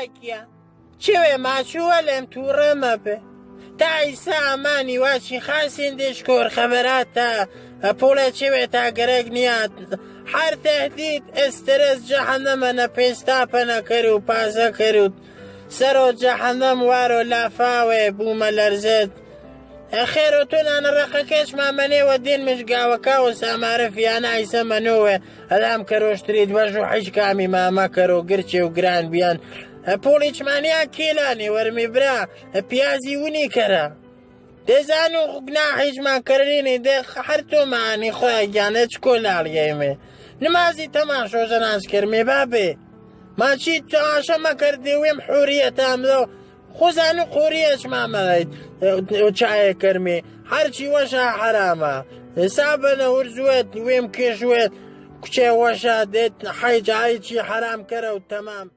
باکیە چێوێ ماچووە لێم تووڕێمە بێ تا ئیسا ئەمانی واچی خاسین دێشکۆر خەبەرات تا پۆڵە چێوێ تا گەرەک نییە هەر تەهدید ئێسترس جەحەنەمە نەپێستا پەنەکەر و پازەکەر و سەرۆ جەحەنەم وارۆ لافاوێ بوومە لەرزێت خێرۆ تۆ نانەڕەقەکەش مامەنێوە دێن مژگاوەکە و سامارە فیانە ئایسە مەنۆوێ هەلام کەرۆشتریت بەش و حیچ کامی مامەکەرۆ گرچێ و گران بیان پۆڵیچمانیا کێلانی وەرمی برا پیازی ونی کەرە دەزان و گناحیچمان کردینی دێ هەر تۆمانی خۆی گیانە چ کۆلاڵیێمێ نمازی تەماشۆژە ناچکردمێ بابێ ماچی تەماشە مەکردی وێم حوریەتامدە خۆزان و قۆریەش مامەڵیت چایە کردمێ هەرچی وەشە حرامە حسابەنە ورزوێت وێم کێشوێت کوچێ وەشە دێت حیجایکی حرام کەرە و تەمام